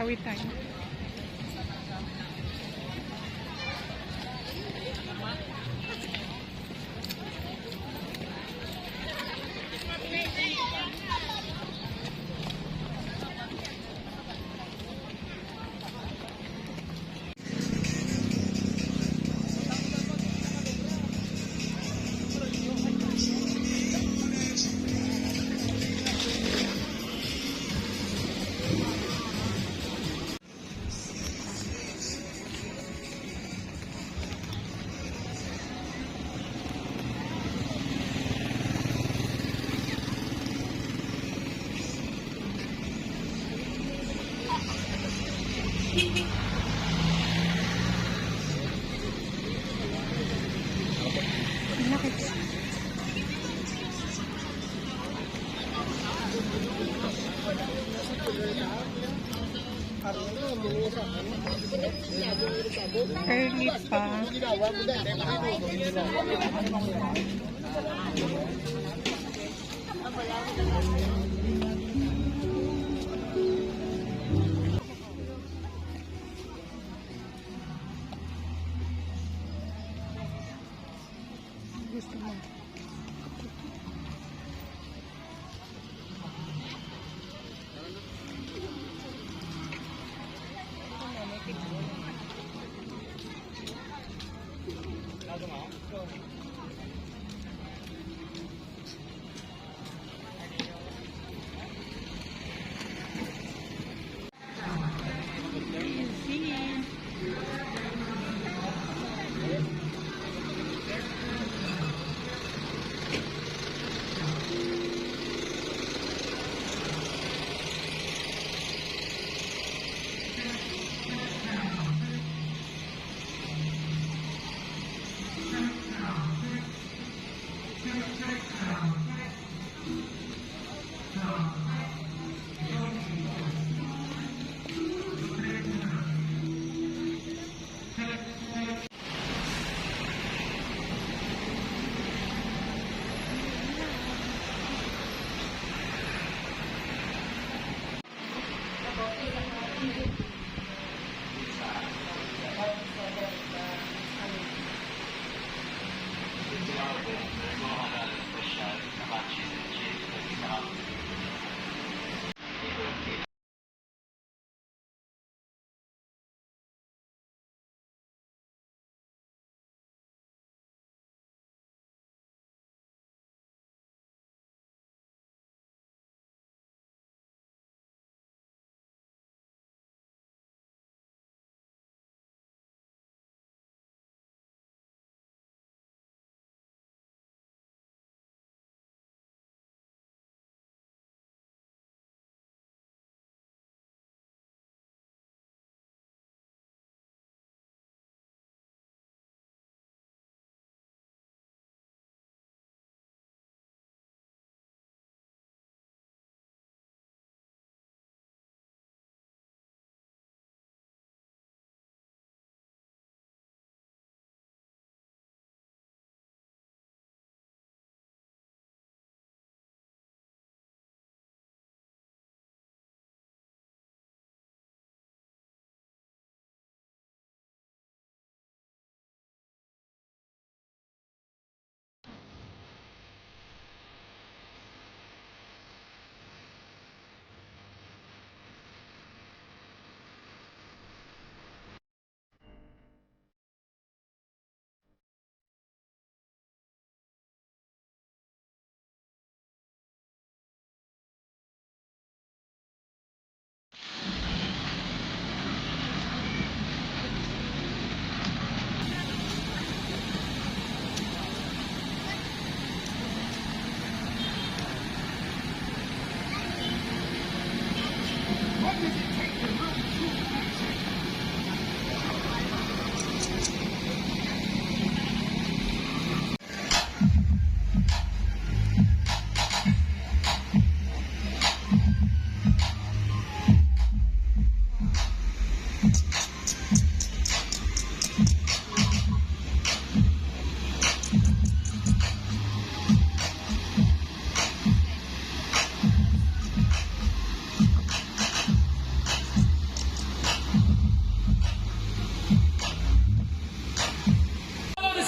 Tawid tayo. Early pa. Gusto mo.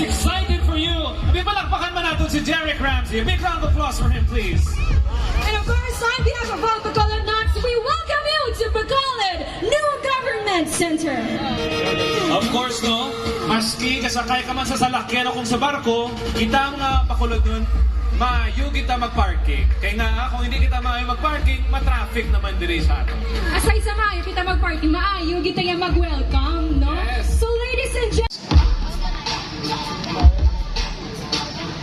excited for you. May palakpakan man natin si Derek Ramsey. A big round of applause for him, please. And of course, on behalf of all Bacolod Knots, we welcome you to Bacolod New Government Center. Of course, no? Maski kasakay ka man sa salakyan o kung sa barko, kita mga Bacolod nun, maayo kita mag-parking. Kaya nga, kung hindi kita maayo mag-parking, matraffic naman diri sa ato. Aside sa maayo kita mag-party, maayo kita yung mag-welcome, no? Yes. So ladies and gentlemen,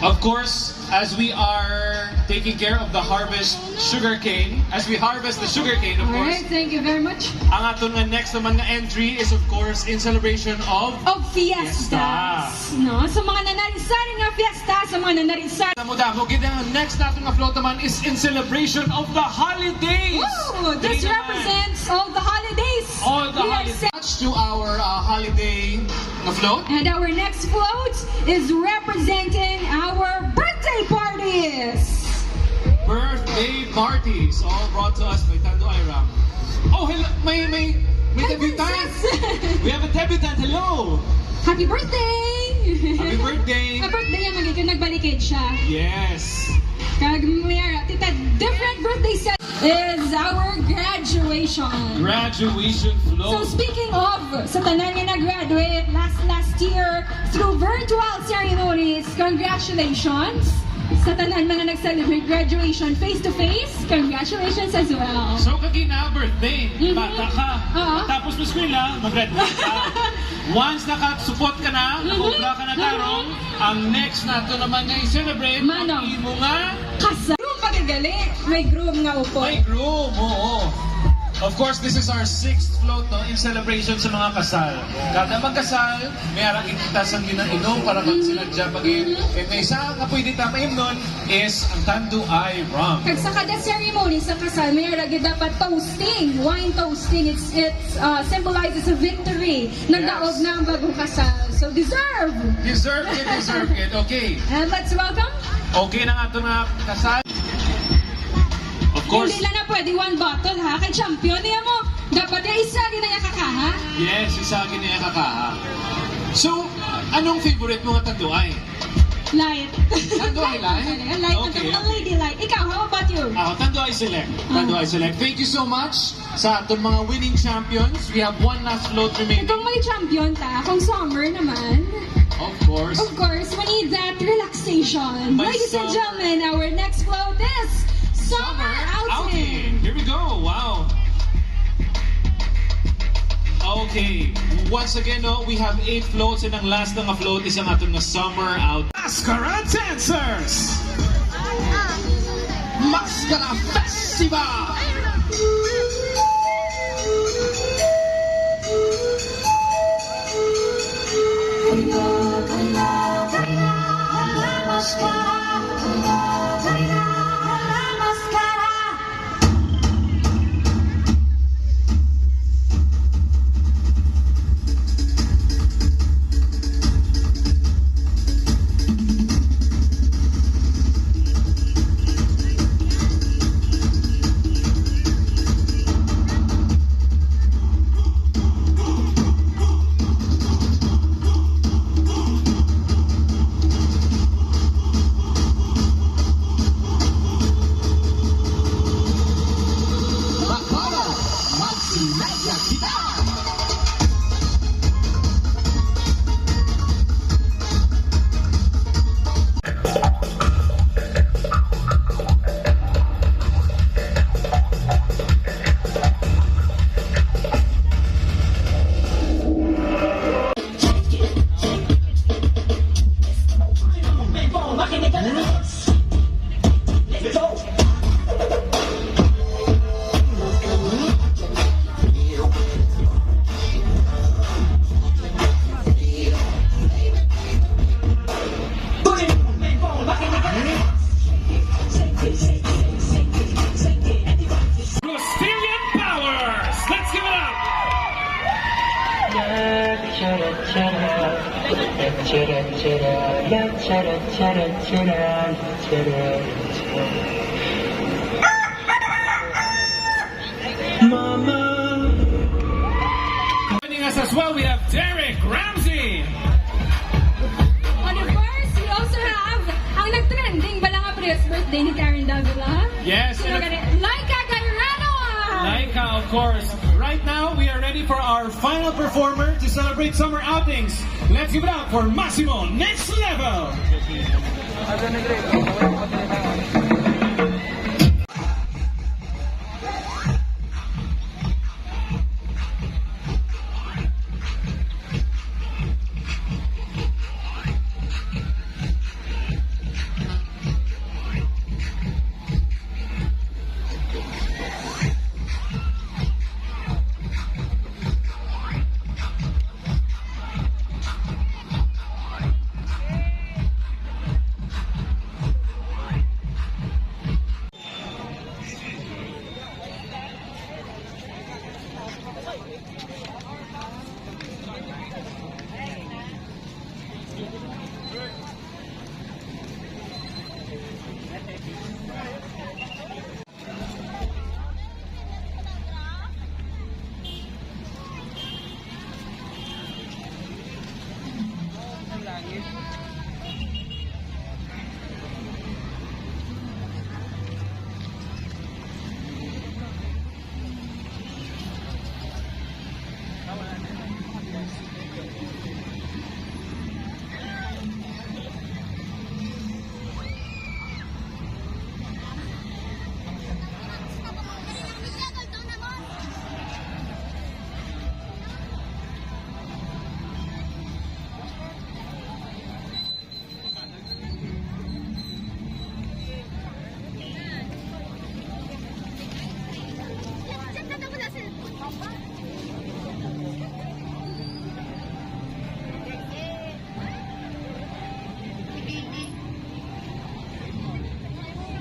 Of course, as we are taking care of the harvest sugarcane, as we harvest the sugarcane, of course, alright, thank you very much. ang aton nga next naman nga entry is of course in celebration of Of fiestas, no? So mga nanarisarin nga fiesta, sa mga nanarisarin. Damo-damo. Ang next natin nga float naman is in celebration of the holidays. Woo! This Dili naman. represents all the holidays. All the We are holidays. set- To our holiday na float. And our next float is representing our birthday parties. Birthday parties, all brought to us by Tando Iram. Oh, hello, may debutant. We have a debutant. Hello. Happy birthday! Happy birthday. Happy birthday yung magiging nagbalikid siya. Yes. Kag mayroon, tita, different birthday set is our graduation. Graduation So float. speaking of, sa tanan nga nag-graduate last year through virtual ceremonies, congratulations! Sa tanan mga nag-celebrate graduation face-to-face, congratulations as well. So kagina birthday, Mhm. bata ka. Oo. Tapos mo eskwela, mag-graduate ka. Once nakasupot ka na, nakobra ka na tarong, ang next nato naman nga i-celebrate, ang Manong. imo nga Kasal. Groom pagagali, may groom nga upo. may groom. Oo. Of course, this is our 6th float no, in celebration sa mga kasal. Kada magkasal, may arang ikita sang ginainom para kang sila dyan pag-in. And may isa nga pwede tamayin nun is ang Tando Ay Rum. Kag sa kada ceremony sa kasal, may ragi dapat toasting, wine toasting. It symbolizes a victory. Nagdaog na ang bagong kasal. So deserve! Deserve it. Okay. And let's welcome. Okay na nga ito na kasal. Of course. Hindi lang na pwede one bottle ha. Kay champion niya mo. Dapat yung isa rin na yung kakaha. Yes, isa akin niya kakaha. So, anong favorite mo nga tanduay? Light. Tanduay light? Light. Okay, Ang okay. lady light. Ikaw, how about you? Ako, Tanduay Select. Tanduay Select. Thank you so much sa ating mga winning champions. We have one last float remaining. Kung may champion ta, kung summer naman, Of course. of course, we need that relaxation. By Ladies and summer. gentlemen, our next float is Summer Outing. Here we go. Wow. Okay. Once again, no, we have 8 floats and ang last na nga float is ang ating na summer out. Mascara Dancers! Mascara Festival! Brazilian Powers! Let's give it up! Joining us as well, we have Derek Ramsey. Ano birthday ni Karen Davila. Yes, Sino and ganit? Laika Gairano! Laika, of course. Right now, we are ready for our final performer to celebrate summer outings. Let's give it up for Massimo Next Level!